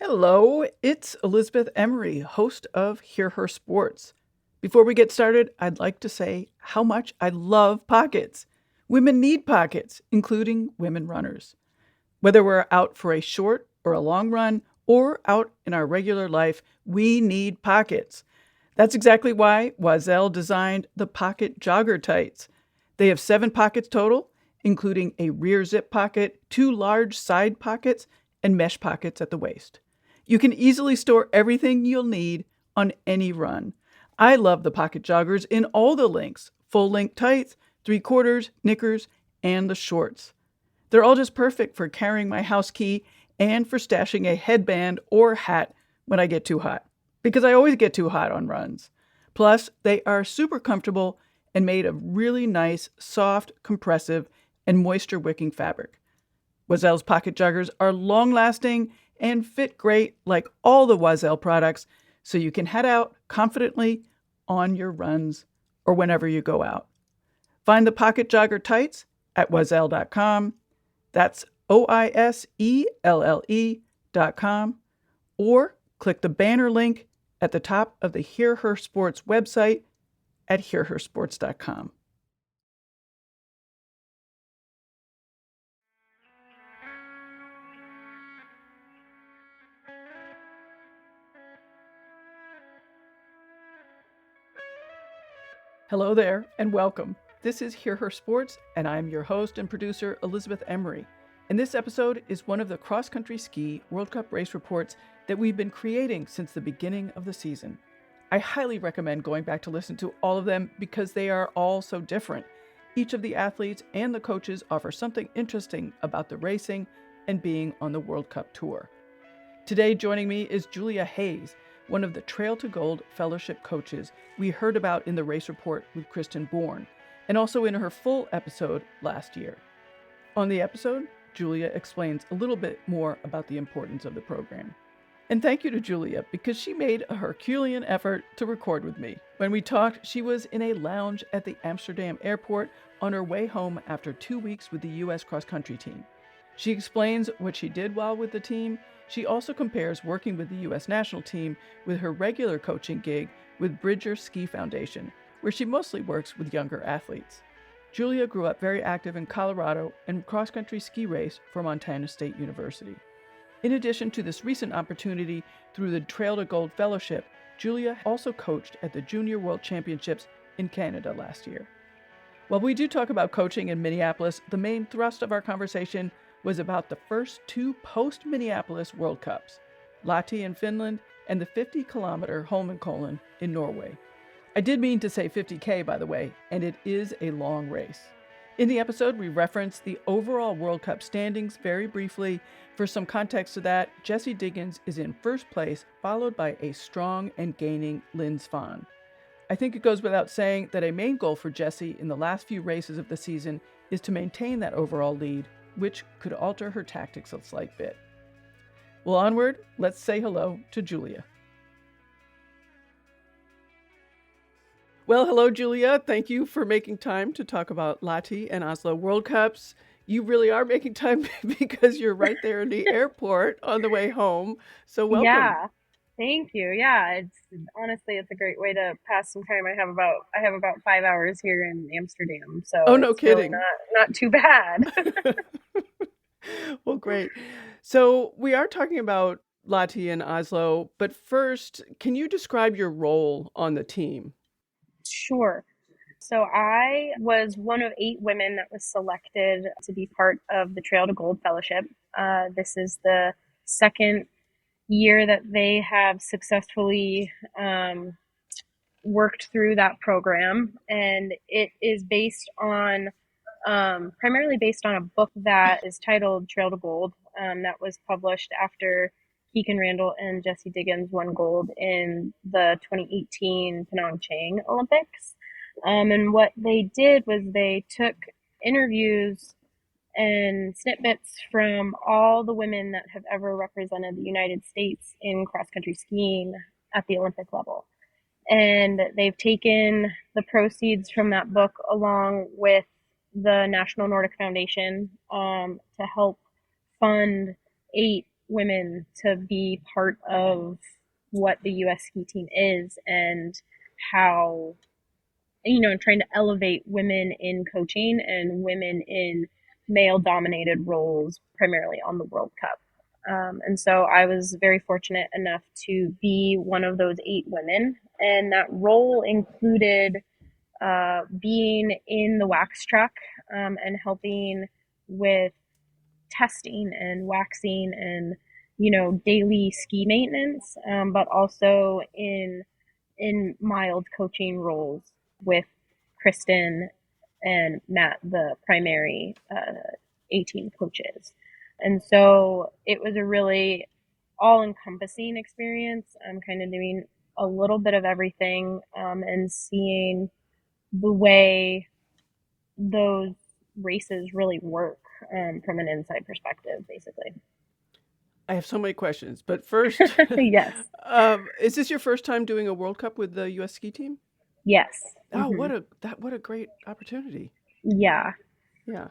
Hello, it's Elizabeth Emery, host of Hear Her Sports. Before we get started, I'd like to say how much I love pockets. Women need pockets, including women runners. Whether we're out for a short or a long run, or out in our regular life, we need pockets. That's exactly why Oiselle designed the Pocket Jogger Tights. They have 7 pockets total, including a rear zip pocket, 2 large side pockets, and mesh pockets at the waist. You can easily store everything you'll need on any run. I love the pocket joggers in all the lengths: full length tights, 3/4, knickers, and the shorts. They're all just perfect for carrying my house key and for stashing a headband or hat when I get too hot, because I always get too hot on runs. Plus, they are super comfortable and made of really nice, soft, compressive, and moisture wicking fabric. Oiselle's pocket joggers are long lasting and fit great like all the Oiselle products, so you can head out confidently on your runs or whenever you go out. Find the Pocket Jogger Tights at oiselle.com. That's OISELLE.com, or click the banner link at the top of the Hear Her Sports website at hearhersports.com. Hello there, and welcome. This is Hear Her Sports, and I'm your host and producer, Elizabeth Emery. And this episode is one of the cross-country ski World Cup race reports that we've been creating since the beginning of the season. I highly recommend going back to listen to all of them because they are all so different. Each of the athletes and the coaches offer something interesting about the racing and being on the World Cup tour. Today joining me is Julia Hayes, one of the Trail to Gold Fellowship coaches we heard about in the race report with Kristen Bourne, and also in her full episode last year. On the episode, Julia explains a little bit more about the importance of the program. And thank you to Julia, because she made a Herculean effort to record with me. When we talked, she was in a lounge at the Amsterdam airport on her way home after 2 weeks with the U.S. cross-country team. She explains what she did while with the team. She also compares working with the U.S. national team with her regular coaching gig with Bridger Ski Foundation, where she mostly works with younger athletes. Julia grew up very active in Colorado and cross-country ski race for Montana State University. In addition to this recent opportunity through the Trail to Gold Fellowship, Julia also coached at the Junior World Championships in Canada last year. While we do talk about coaching in Minneapolis, the main thrust of our conversation was about the first 2 post-Minneapolis World Cups, Lahti in Finland and the 50-kilometer Holmenkollen in Norway. I did mean to say 50K, by the way, and it is a long race. In the episode, we referenced the overall World Cup standings very briefly. For some context to that, Jessie Diggins is in first place, followed by a strong and gaining Lynn Svan. I think it goes without saying that a main goal for Jessie in the last few races of the season is to maintain that overall lead, which could alter her tactics a slight bit. Well, onward, let's say hello to Julia. Well, hello, Julia. Thank you for making time to talk about Lahti and Oslo World Cups. You really are making time because you're right there in the airport on the way home. So welcome. Yeah, thank you. Yeah, it's a great way to pass some time. I have about 5 hours here in Amsterdam, so Oh, no it's really kidding. not too bad. Well, great. So we are talking about Lahti and Oslo, but first, can you describe your role on the team? Sure. So I was one of 8 women that was selected to be part of the Trail to Gold Fellowship. This is the second year that they have successfully worked through that program, and it is primarily based on a book that is titled Trail to Gold, that was published after Keegan Randall and Jessie Diggins won gold in the 2018 Pyeongchang Olympics. And what they did was they took interviews and snippets from all the women that have ever represented the United States in cross country skiing at the Olympic level. And they've taken the proceeds from that book along with the National Nordic Foundation to help fund 8 women to be part of what the US ski team is, and how, trying to elevate women in coaching and women in male dominated roles, primarily on the World Cup. And so I was very fortunate enough to be one of those 8 women. And that role included being in the wax truck, and helping with testing and waxing and, daily ski maintenance, but also in mild coaching roles with Kristen and Matt, the primary 18 coaches. And so it was a really all encompassing experience. I'm kind of doing a little bit of everything, and seeing the way those races really work, from an inside perspective, basically. I have so many questions, but first, Yes. is this your first time doing a World Cup with the U.S. ski team? Yes. Oh, Hmm. what a great opportunity! Yeah. Yeah,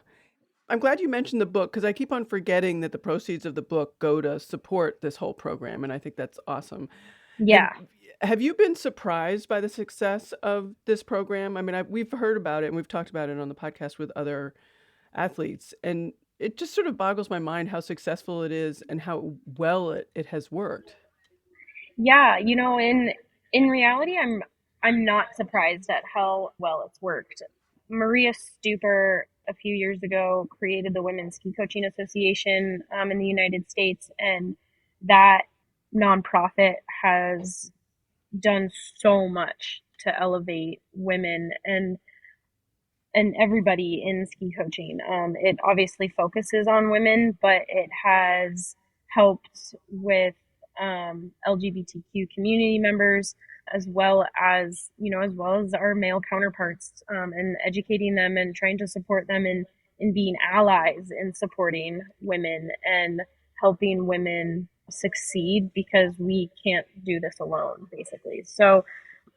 I'm glad you mentioned the book because I keep on forgetting that the proceeds of the book go to support this whole program, and I think that's awesome. Have Yeah. Have you been surprised by the success of this program? I mean, we've heard about it and we've talked about it on the podcast with other athletes, and it just sort of boggles my mind how successful it is and how well it has worked. Yeah, in reality, I'm not surprised at how well it's worked. Maria Stuper a few years ago created the Women's Ski Coaching Association, in the United States, and that nonprofit has done so much to elevate women and everybody in ski coaching. It obviously focuses on women, but it has helped with, LGBTQ community members, as well as our male counterparts, and educating them and trying to support them in being allies in supporting women and helping women succeed, because we can't do this alone, basically. So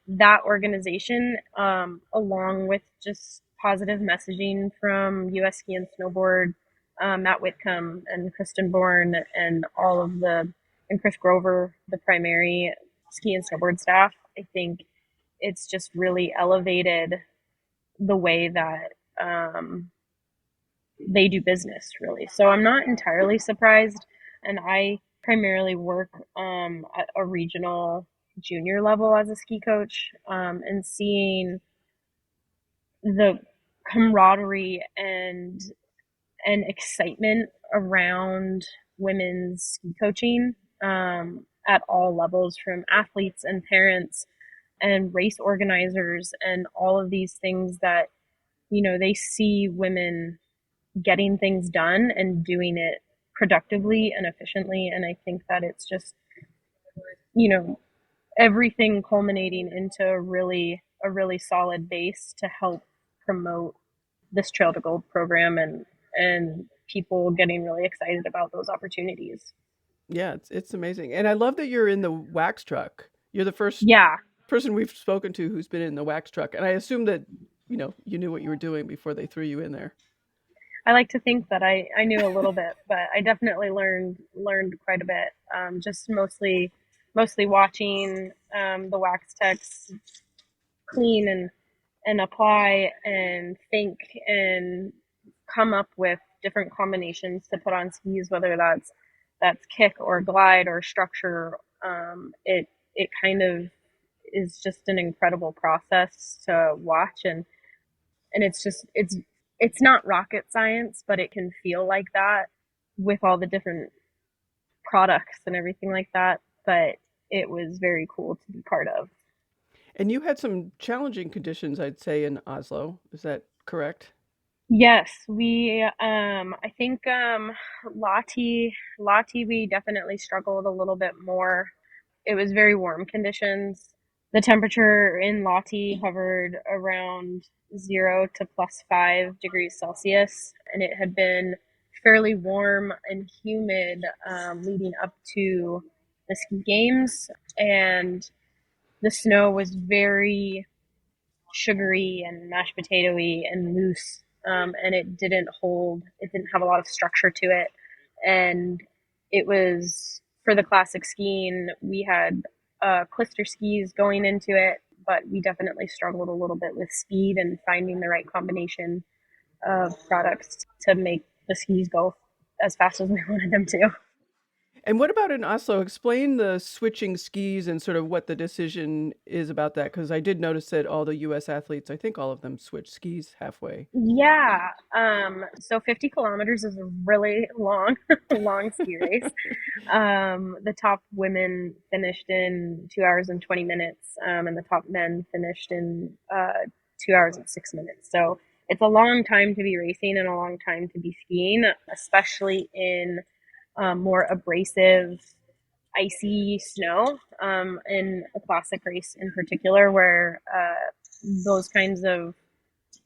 that organization, along with just positive messaging from US Ski and Snowboard, Matt Whitcomb and Kristen Bourne and Chris Grover, the primary ski and snowboard staff. I think it's just really elevated the way that, they do business, really. So I'm not entirely surprised. And I primarily work, at a regional junior level as a ski coach, and seeing the camaraderie and excitement around women's ski coaching, at all levels, from athletes and parents and race organizers and all of these things that, they see women getting things done and doing it productively and efficiently. And I think that it's just, you know, everything culminating into a really solid base to help promote this Trail to Gold program, and people getting really excited about those opportunities. Yeah, it's amazing. And I love that you're in the wax truck. You're the first Yeah, person we've spoken to who's been in the wax truck. And I assume that, you knew what you were doing before they threw you in there. I like to think that I knew a little bit, but I definitely learned quite a bit. Just mostly watching, the wax techs clean and apply and think and come up with different combinations to put on skis, whether that's kick or glide or structure. It kind of is just an incredible process to watch, and it's not rocket science, but it can feel like that with all the different products and everything like that. But it was very cool to be part of. And you had some challenging conditions, I'd say, in Oslo. Is that correct? Yes, I think, Lahti, we definitely struggled a little bit more. It was very warm conditions. The temperature in Lahti hovered around 0 to +5 degrees Celsius, and it had been fairly warm and humid, leading up to the ski games. And the snow was very sugary and mashed potatoy and loose, and it didn't have a lot of structure to it, and it was for the classic skiing, we had clister skis going into it, but we definitely struggled a little bit with speed and finding the right combination of products to make the skis go as fast as we wanted them to. And what about in Oslo? Explain the switching skis and sort of what the decision is about that, because I did notice that all the U.S. athletes, I think all of them switched skis halfway. Yeah. So 50 kilometers is a really long, long ski race. The top women finished in 2 hours and 20 minutes, and the top men finished in 2 hours and 6 minutes. So it's a long time to be racing and a long time to be skiing, especially in more abrasive, icy snow, in a classic race in particular, where those kinds of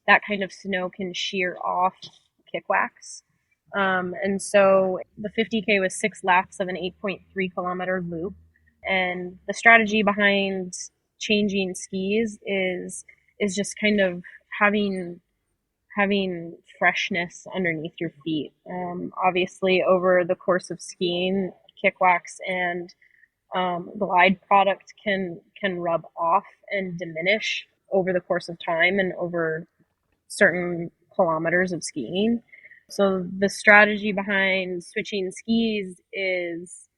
that kind of snow can shear off kick wax. And so the 50K was 6 laps of an 8.3 kilometer loop. And the strategy behind changing skis is just kind of having freshness underneath your feet. Obviously, over the course of skiing, kick wax and glide product can rub off and diminish over the course of time and over certain kilometers of skiing. So the strategy behind switching skis is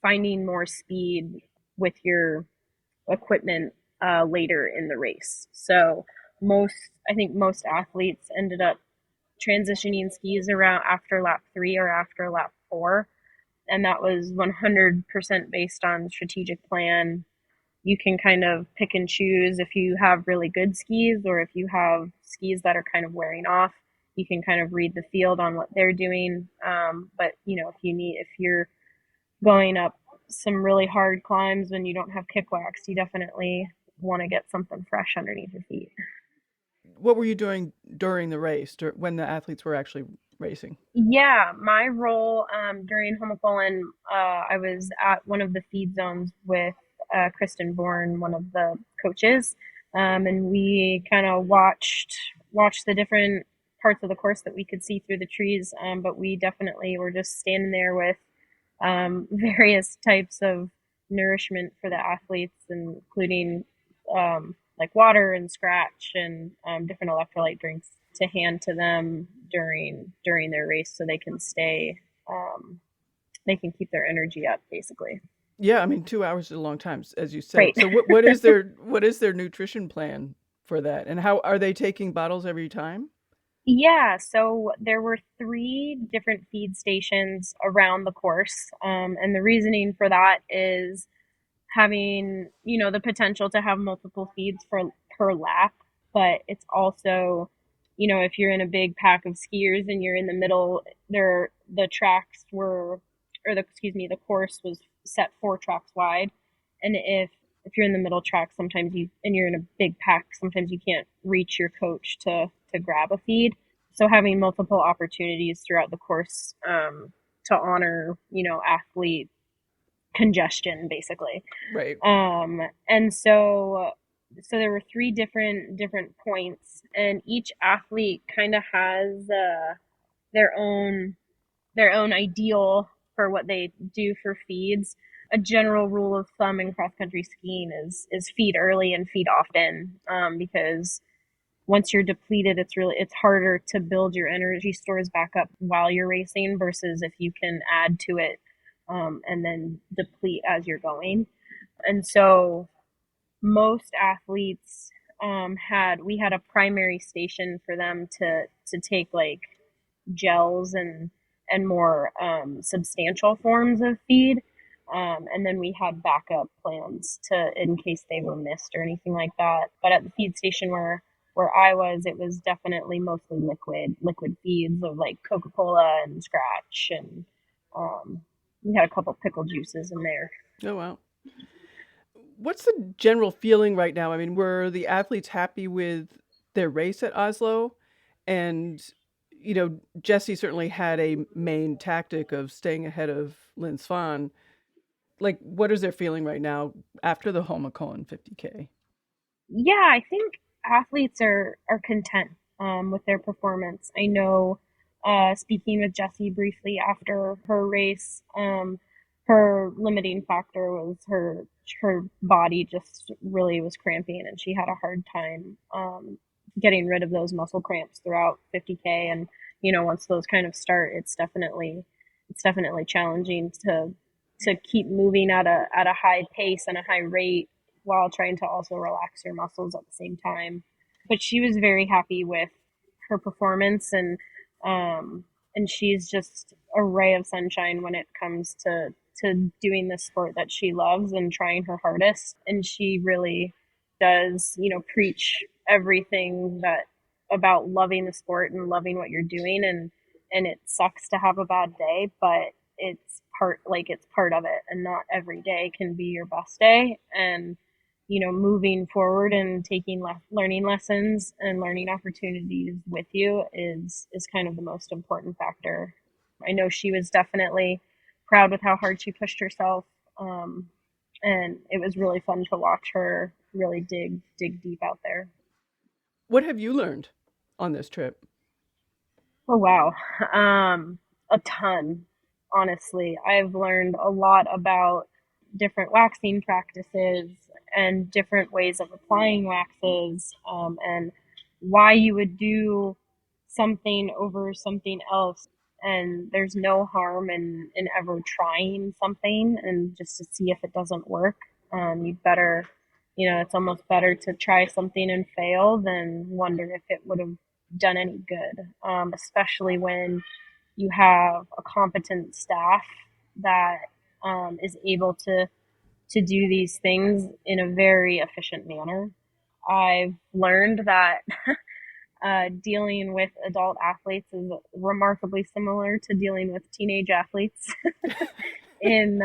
finding more speed with your equipment later in the race. So I think most athletes ended up transitioning skis around after lap 3 or after lap 4, and that was 100% based on strategic plan. You can kind of pick and choose if you have really good skis or if you have skis that are kind of wearing off. You can kind of read the field on what they're doing. But if you're going up some really hard climbs when you don't have kick wax, you definitely want to get something fresh underneath your feet. What were you doing during the race, when the athletes were actually racing? Yeah, my role during Homokollen, I was at one of the feed zones with Kristen Bourne, one of the coaches, and we kind of watched the different parts of the course that we could see through the trees. But we definitely were just standing there with various types of nourishment for the athletes, including like water and scratch and different electrolyte drinks to hand to them during their race, so they can keep their energy up, basically. Yeah, I mean, 2 hours is a long time, as you said. Right. So what is their nutrition plan for that? And how are they taking bottles every time? Yeah, so there were 3 different feed stations around the course, and the reasoning for that is having the potential to have multiple feeds for per lap, but it's also if you're in a big pack of skiers and you're in the middle, the tracks were or the excuse me the course was set 4 tracks wide, and if you're in the middle track, sometimes you're in a big pack, sometimes you can't reach your coach to grab a feed. So having multiple opportunities throughout the course, to honor athlete congestion, basically. Right. And so there were 3 different points, and each athlete kind of has their own their own ideal for what they do for feeds. A general rule of thumb in cross country skiing is feed early and feed often, because once you're depleted, it's harder to build your energy stores back up while you're racing versus if you can add to it, and then deplete as you're going. And so most athletes we had a primary station for them to take like gels and more substantial forms of feed. And then we had backup plans to in case they were missed or anything like that. But at the feed station where I was, it was definitely mostly liquid feeds of like Coca-Cola and Scratch, and we had a couple pickle juices in there. Oh, wow. What's the general feeling right now? I mean, were the athletes happy with their race at Oslo? And, Jesse certainly had a main tactic of staying ahead of Lynn Svan. Like, what is their feeling right now after the Holmenkollen 50K? Yeah, I think athletes are content with their performance. I know speaking with Jessie briefly after her race, her limiting factor was her body just really was cramping, and she had a hard time getting rid of those muscle cramps throughout 50K. And once those kind of start, it's definitely challenging to keep moving at a high pace and a high rate while trying to also relax your muscles at the same time. But she was very happy with her performance, um, and she's just a ray of sunshine when it comes to doing the sport that she loves and trying her hardest. And she really does, preach everything that about loving the sport and loving what you're doing. And it sucks to have a bad day, but it's part of it, and not every day can be your best day. And moving forward and taking learning lessons and learning opportunities with you is kind of the most important factor. I know she was definitely proud with how hard she pushed herself, and it was really fun to watch her really dig deep out there. What have you learned on this trip? Oh wow, a ton. Honestly, I've learned a lot about different waxing practices and different ways of applying waxes, and why you would do something over something else. And there's no harm in ever trying something and just to see if it doesn't work. You better, it's almost better to try something and fail than wonder if it would have done any good, especially when you have a competent staff that is able to do these things in a very efficient manner. I've learned that dealing with adult athletes is remarkably similar to dealing with teenage athletes in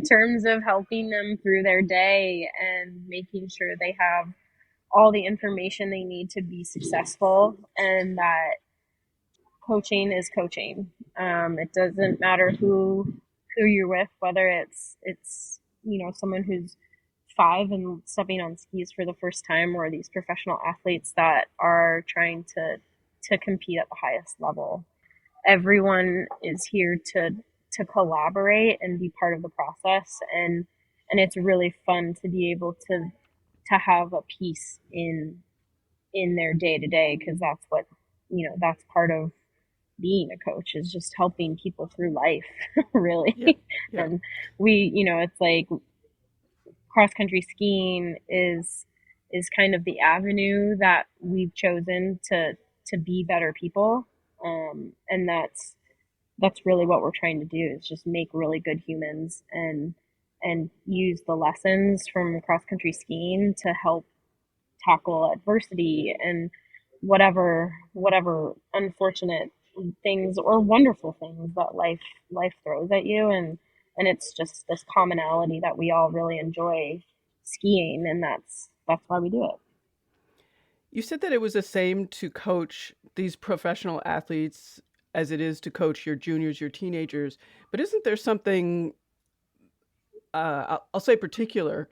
terms of helping them through their day and making sure they have all the information they need to be successful, and that coaching is coaching. It doesn't matter who you're with, whether it's someone who's 5 and stepping on skis for the first time, or these professional athletes that are trying to compete at the highest level. Everyone is here to collaborate and be part of the process, and it's really fun to be able to have a piece in their day to day, because that's what that's part of being a coach, is just helping people through life. Yeah. Really. Yeah. And it's like cross country skiing is kind of the avenue that we've chosen to be better people, and that's really what we're trying to do, is just make really good humans and use the lessons from cross country skiing to help tackle adversity and whatever unfortunate things or wonderful things that life throws at you. And it's just this commonality that we all really enjoy skiing, and that's why we do it. You said that it was the same to coach these professional athletes as it is to coach your juniors, your teenagers. But isn't there something, I'll say, particular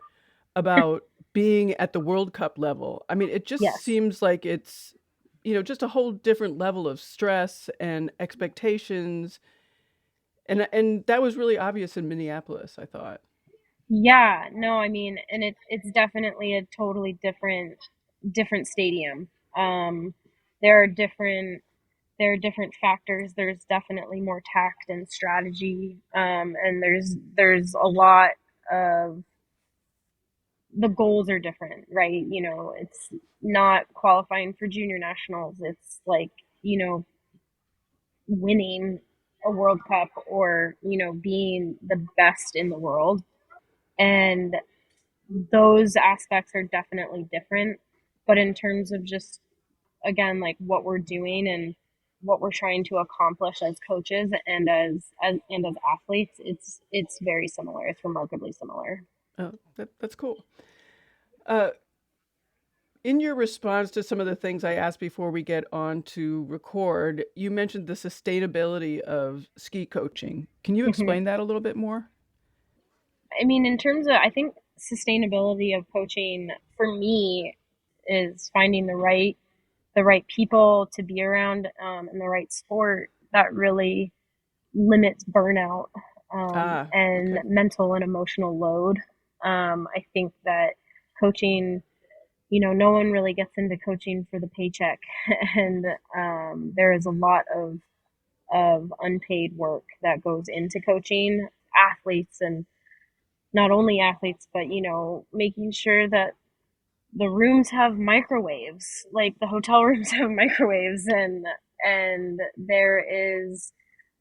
about being at the World Cup level? I mean, it just Yes. seems like it's, just a whole different level of stress and expectations. And that was really obvious in Minneapolis, I thought. Yeah, no, I mean, and it's definitely a totally different stadium. There are different factors. There's definitely more tact and strategy, and there's a lot of, the goals are different, right? It's not qualifying for junior nationals. It's like, winning a World Cup, or, being the best in the world. And those aspects are definitely different. But in terms of just, again, like what we're doing and what we're trying to accomplish as coaches and as athletes, it's very similar. It's remarkably similar. Oh, that's cool. Uh, in your response to some of the things I asked before we get on to record, you mentioned the sustainability of ski coaching. Can you Hmm. explain that a little bit more? I mean, in terms of, I think sustainability of coaching for me is finding the right the right people to be around, and the right sport, that really limits burnout, and Okay. mental and emotional load. I think that coaching, no one really gets into coaching for the paycheck, and there is a lot of unpaid work that goes into coaching athletes, and not only athletes, but making sure that the rooms have microwaves, like the hotel rooms have microwaves, and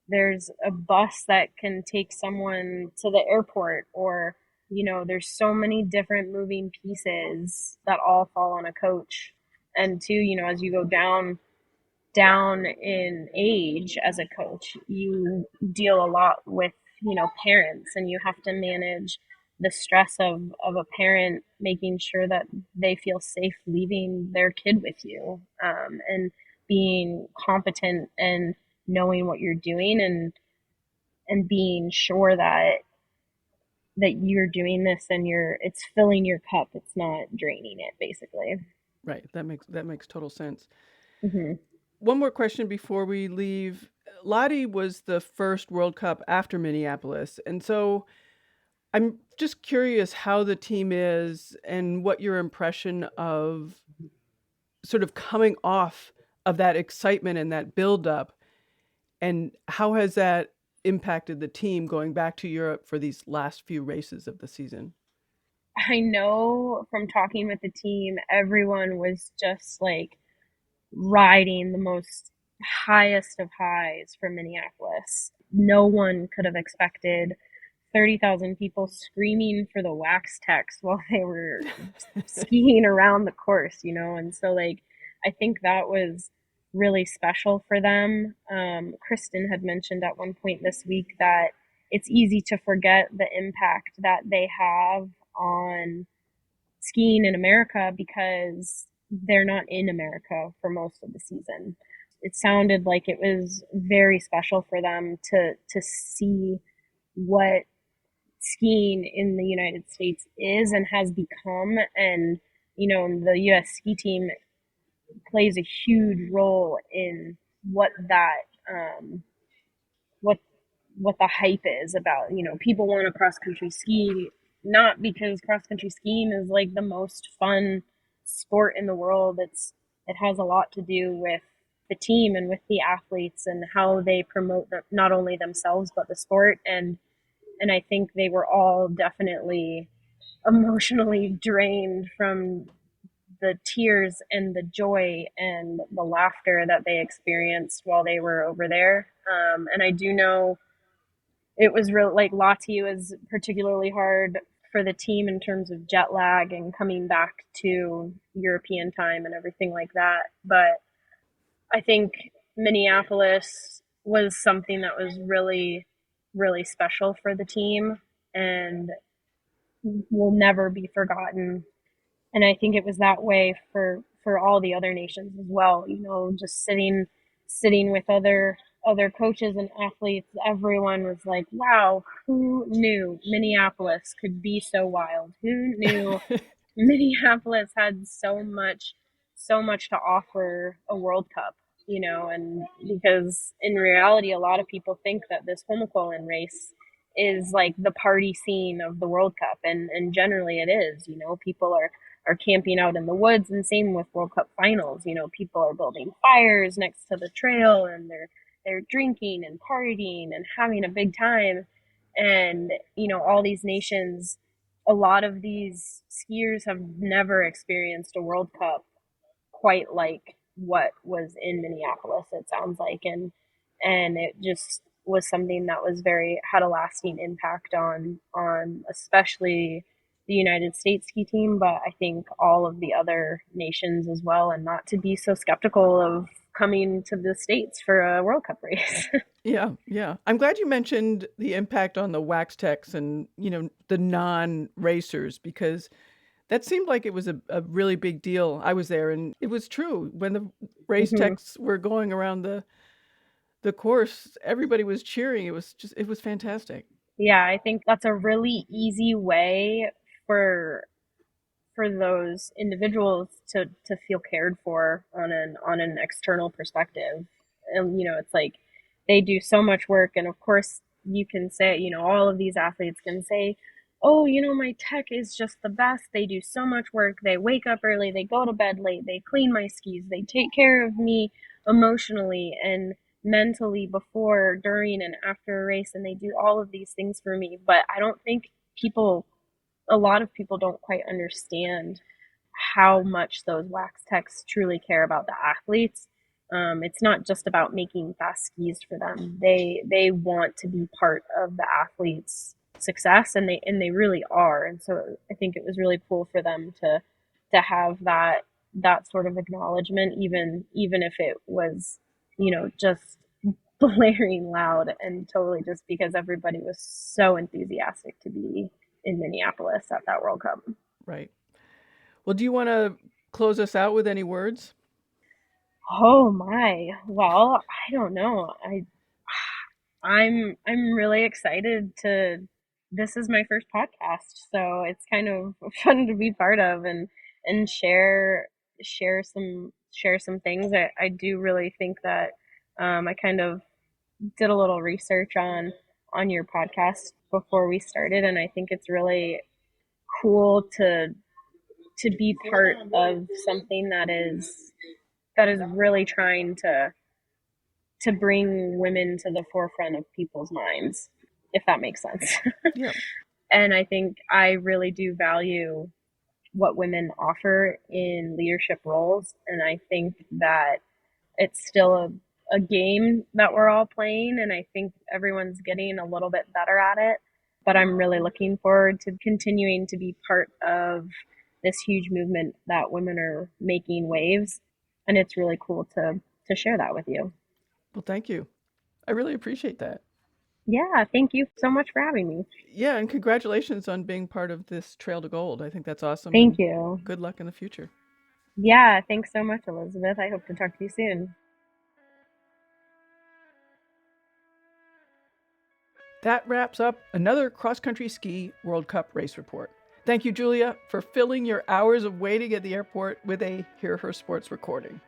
there's a bus that can take someone to the airport, or there's so many different moving pieces that all fall on a coach. And two, as you go down in age as a coach, you deal a lot with parents, and you have to manage the stress of a parent making sure that they feel safe leaving their kid with you, and being competent and knowing what you're doing, and being sure that you're doing this and it's filling your cup, it's not draining it, basically. Right. That makes total sense. Hmm. One more question before we leave. Lahti was the first World Cup after Minneapolis, and so I'm just curious how the team is and what your impression of sort of coming off of that excitement and that buildup, and how has that impacted the team going back to Europe for these last few races of the season? I know from talking with the team, everyone was just like riding the most highest of highs for Minneapolis. No one could have expected 30,000 people screaming for the wax techs while they were skiing around the course, and so, like, I think that was really special for them. Kristen had mentioned at one point this week that it's easy to forget the impact that they have on skiing in America because they're not in America for most of the season. It sounded like it was very special for them to see what skiing in the United States is and has become, and the U.S. ski team plays a huge role in what that what what the hype is about. People want to cross country ski, not because cross country skiing is like the most fun sport in the world. It has a lot to do with the team and with the athletes and how they promote not only themselves but the sport. And I think they were all definitely emotionally drained from the tears and the joy and the laughter that they experienced while they were over there. And I do know it was real, like Lahti was particularly hard for the team in terms of jet lag and coming back to European time and everything like that. But I think Minneapolis was something that was really, really special for the team and will never be forgotten. And I think it was that way for all the other nations as well. Just sitting with other coaches and athletes, everyone was like, "Wow, who knew Minneapolis could be so wild? Who knew Minneapolis had so much to offer a World Cup?" And because in reality, a lot of people think that this Homokolin race is like the party scene of the World Cup, and generally it is. People are camping out in the woods, and same with World Cup finals. People are building fires next to the trail, and they're drinking and partying and having a big time. And all these nations, a lot of these skiers have never experienced a World Cup quite like what was in Minneapolis, it sounds like. And it just was something that was very had a lasting impact on especially the United States ski team, but I think all of the other nations as well, and not to be so skeptical of coming to the States for a World Cup race. Yeah, yeah. I'm glad you mentioned the impact on the wax techs and, the non-racers, because that seemed like it was a really big deal. I was there and it was true. When the race Hmm. techs were going around the course, everybody was cheering. It was fantastic. Yeah, I think that's a really easy way for for those individuals to feel cared for on an external perspective. And it's like they do so much work, and of course you can say, all of these athletes can say, oh, my tech is just the best. They do so much work. They wake up early, they go to bed late, they clean my skis, they take care of me emotionally and mentally before, during, and after a race, and they do all of these things for me. But I don't think a lot of people don't quite understand how much those wax techs truly care about the athletes. It's not just about making fast skis for them. They want to be part of the athletes' success, and they really are. And so I think it was really cool for them to have that sort of acknowledgement, even if it was, just blaring loud, and totally just because everybody was so enthusiastic to be in Minneapolis at that World Cup. Right. Well, do you want to close us out with any words? Oh my. Well, I don't know. I'm really excited this is my first podcast, so it's kind of fun to be part of and share some things. I do really think that I kind of did a little research on your podcast before we started, and I think it's really cool to be part of something that is really trying to bring women to the forefront of people's minds, if that makes sense. Yeah. And I think I really do value what women offer in leadership roles, and I think that it's still a game that we're all playing, and I think everyone's getting a little bit better at it. But I'm really looking forward to continuing to be part of this huge movement that women are making waves, and it's really cool to share that with you. Well, thank you. I really appreciate that. Yeah, thank you so much for having me. Yeah, and congratulations on being part of this Trail to Gold. I think that's awesome. Thank you. Good luck in the future. Yeah, thanks so much, Elizabeth. I hope to talk to you soon. That wraps up another cross-country ski World Cup race report. Thank you, Julia, for filling your hours of waiting at the airport with a Hear Her Sports recording.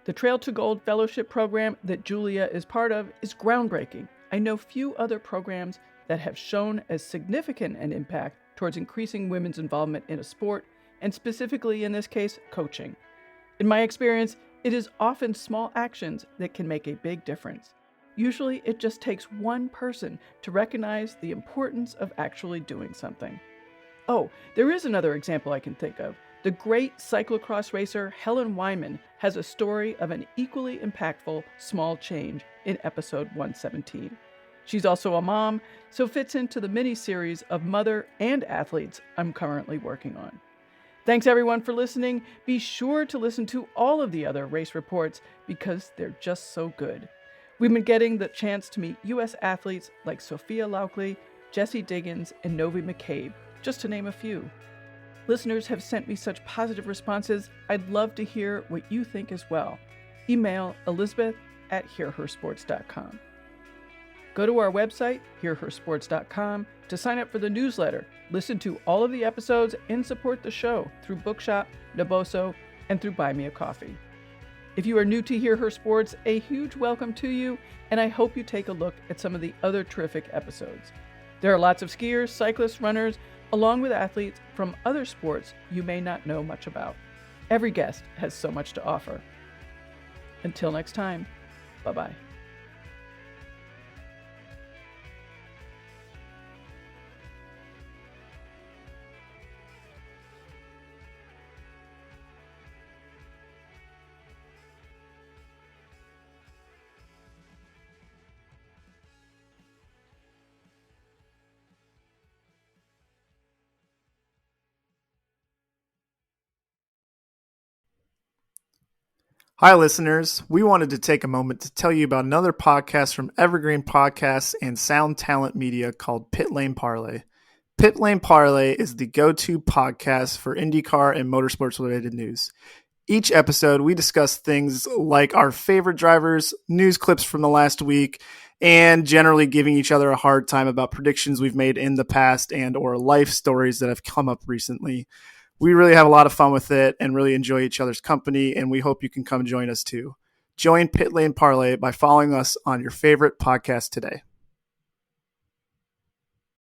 The Trail to Gold Fellowship program that Julia is part of is groundbreaking. I know few other programs that have shown as significant an impact towards increasing women's involvement in a sport, and specifically in this case, coaching. In my experience, it is often small actions that can make a big difference. Usually, it just takes one person to recognize the importance of actually doing something. Oh, there is another example I can think of. The great cyclocross racer Helen Wyman has a story of an equally impactful small change in episode 117. She's also a mom, so fits into the mini-series of mother and athletes I'm currently working on. Thanks everyone for listening. Be sure to listen to all of the other race reports because they're just so good. We've been getting the chance to meet U.S. athletes like Sophia Lauchley, Jessie Diggins, and Novi McCabe, just to name a few. Listeners have sent me such positive responses. I'd love to hear what you think as well. Email elizabeth@hearhersports.com. Go to our website, hearhersports.com, to sign up for the newsletter, listen to all of the episodes, and support the show through Bookshop, Naboso, and through Buy Me a Coffee. If you are new to Hear Her Sports, a huge welcome to you, and I hope you take a look at some of the other terrific episodes. There are lots of skiers, cyclists, runners, along with athletes from other sports you may not know much about. Every guest has so much to offer. Until next time, bye-bye. Hi, listeners. We wanted to take a moment to tell you about another podcast from Evergreen Podcasts and Sound Talent Media called Pit Lane Parlay. Pit Lane Parlay is the go-to podcast for IndyCar and motorsports-related news. Each episode, we discuss things like our favorite drivers, news clips from the last week, and generally giving each other a hard time about predictions we've made in the past and or life stories that have come up recently. We really have a lot of fun with it and really enjoy each other's company, and we hope you can come join us too. Join Pit Lane Parlay by following us on your favorite podcast today.